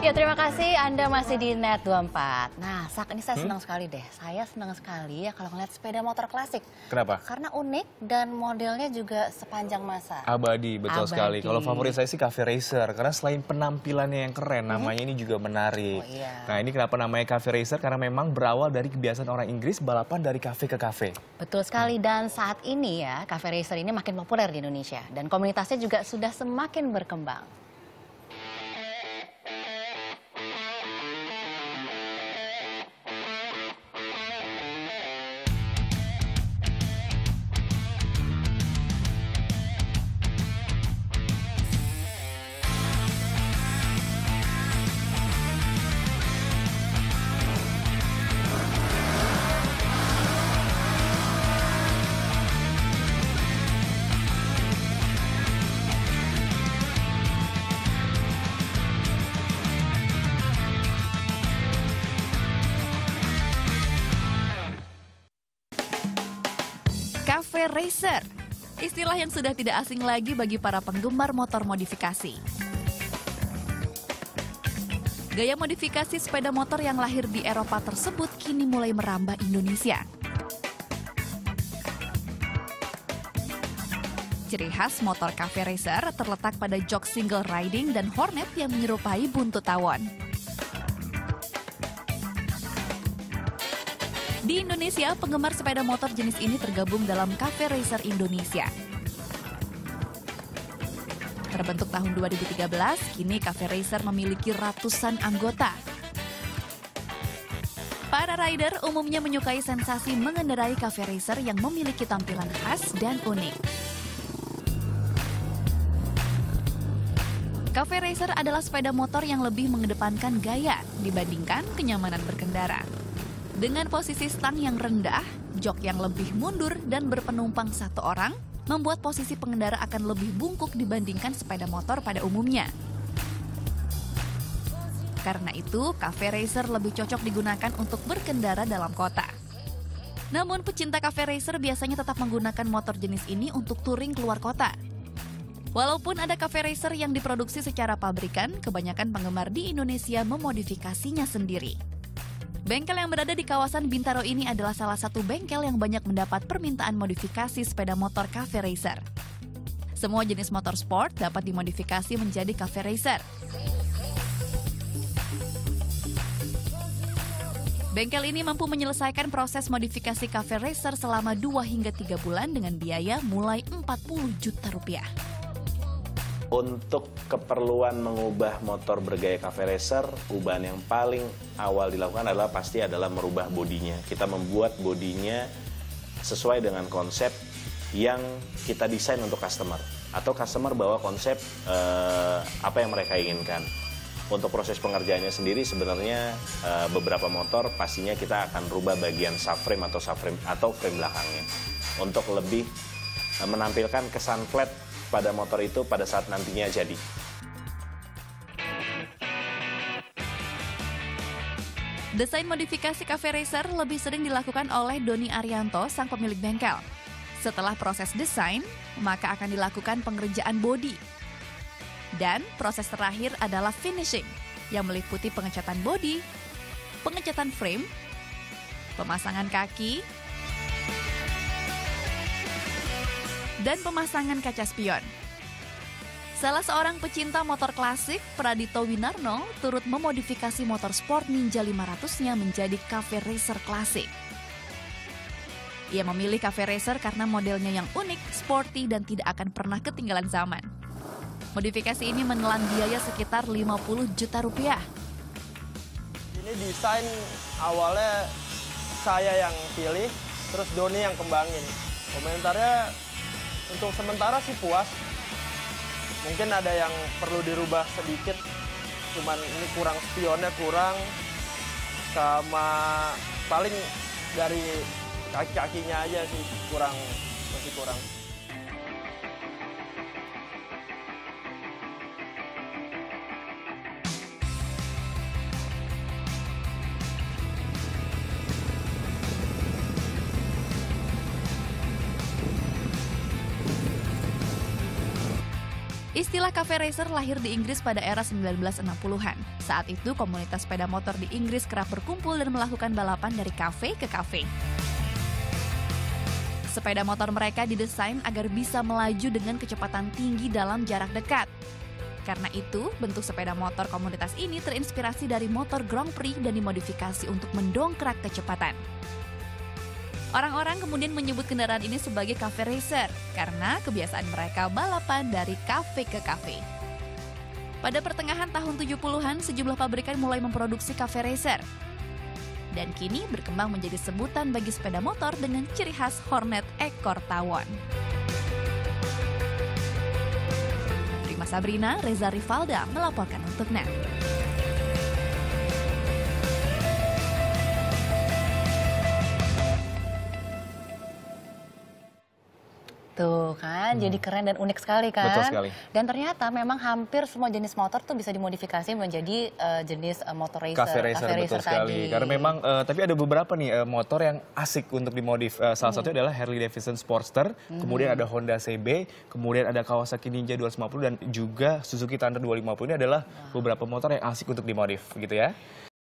Oke, terima kasih Anda masih di Net24. Nah, saat ini saya senang sekali deh. Saya senang sekali ya kalau ngeliat sepeda motor klasik. Kenapa? Karena unik dan modelnya juga sepanjang masa. Abadi, betul sekali. Kalau favorit saya sih Cafe Racer, karena selain penampilannya yang keren, namanya ini juga menarik. Oh, iya. Nah, ini kenapa namanya Cafe Racer? Karena memang berawal dari kebiasaan orang Inggris balapan dari kafe ke kafe. Betul sekali, dan saat ini ya, Cafe Racer ini makin populer di Indonesia. Dan komunitasnya juga sudah semakin berkembang. Cafe Racer, istilah yang sudah tidak asing lagi bagi para penggemar motor modifikasi. Gaya modifikasi sepeda motor yang lahir di Eropa tersebut kini mulai merambah Indonesia. Ciri khas motor Cafe Racer terletak pada jok single riding dan hornet yang menyerupai buntut tawon. Di Indonesia, penggemar sepeda motor jenis ini tergabung dalam Cafe Racer Indonesia. Terbentuk tahun 2013, kini Cafe Racer memiliki ratusan anggota. Para rider umumnya menyukai sensasi mengendarai Cafe Racer yang memiliki tampilan khas dan unik. Cafe Racer adalah sepeda motor yang lebih mengedepankan gaya dibandingkan kenyamanan berkendara. Dengan posisi stang yang rendah, jok yang lebih mundur dan berpenumpang satu orang, membuat posisi pengendara akan lebih bungkuk dibandingkan sepeda motor pada umumnya. Karena itu, Cafe Racer lebih cocok digunakan untuk berkendara dalam kota. Namun, pecinta Cafe Racer biasanya tetap menggunakan motor jenis ini untuk touring keluar kota. Walaupun ada Cafe Racer yang diproduksi secara pabrikan, kebanyakan penggemar di Indonesia memodifikasinya sendiri. Bengkel yang berada di kawasan Bintaro ini adalah salah satu bengkel yang banyak mendapat permintaan modifikasi sepeda motor Cafe Racer. Semua jenis motor sport dapat dimodifikasi menjadi Cafe Racer. Bengkel ini mampu menyelesaikan proses modifikasi Cafe Racer selama 2 hingga 3 bulan dengan biaya mulai 40 juta rupiah. Untuk keperluan mengubah motor bergaya Cafe Racer, ubahan yang paling awal dilakukan adalah merubah bodinya. Kita membuat bodinya sesuai dengan konsep yang kita desain untuk customer. Atau customer bawa konsep apa yang mereka inginkan. Untuk proses pengerjaannya sendiri sebenarnya beberapa motor pastinya kita akan rubah bagian subframe atau frame belakangnya. Untuk lebih menampilkan kesan flat pada motor itu pada saat nantinya jadi. Desain modifikasi Cafe Racer lebih sering dilakukan oleh Doni Arianto, sang pemilik bengkel. Setelah proses desain, maka akan dilakukan pengerjaan bodi. Dan proses terakhir adalah finishing, yang meliputi pengecatan bodi, pengecatan frame, pemasangan kaki, dan pemasangan kaca spion. Salah seorang pecinta motor klasik, Pradito Winarno, turut memodifikasi motor sport Ninja 500-nya menjadi Cafe Racer klasik. Ia memilih Cafe Racer karena modelnya yang unik, sporty, dan tidak akan pernah ketinggalan zaman. Modifikasi ini menelan biaya sekitar 50 juta rupiah. Ini desain awalnya saya yang pilih, terus Doni yang kembangin. Komentarnya untuk sementara sih puas. Mungkin ada yang perlu dirubah sedikit, cuman ini kurang spionnya kurang, sama paling dari kaki-kakinya aja sih masih kurang. Istilah cafe racer lahir di Inggris pada era 1960-an. Saat itu komunitas sepeda motor di Inggris kerap berkumpul dan melakukan balapan dari kafe ke kafe. Sepeda motor mereka didesain agar bisa melaju dengan kecepatan tinggi dalam jarak dekat. Karena itu, bentuk sepeda motor komunitas ini terinspirasi dari motor Grand Prix dan dimodifikasi untuk mendongkrak kecepatan. Orang-orang kemudian menyebut kendaraan ini sebagai cafe racer karena kebiasaan mereka balapan dari kafe ke kafe. Pada pertengahan tahun 70-an, sejumlah pabrikan mulai memproduksi cafe racer. Dan kini berkembang menjadi sebutan bagi sepeda motor dengan ciri khas Hornet ekor tawon. Rima Sabrina, Reza Rivalda melaporkan untuk NET. Tuh kan, jadi keren dan unik sekali kan. Betul sekali. Dan ternyata memang hampir semua jenis motor tuh bisa dimodifikasi menjadi jenis motor racer. Cafe racer, betul sekali. tadi. Karena memang, tapi ada beberapa nih motor yang asik untuk dimodif. Salah satunya adalah Harley Davidson Sportster, kemudian ada Honda CB, kemudian ada Kawasaki Ninja 250 dan juga Suzuki Thunder 250. Ini adalah beberapa motor yang asik untuk dimodif gitu ya.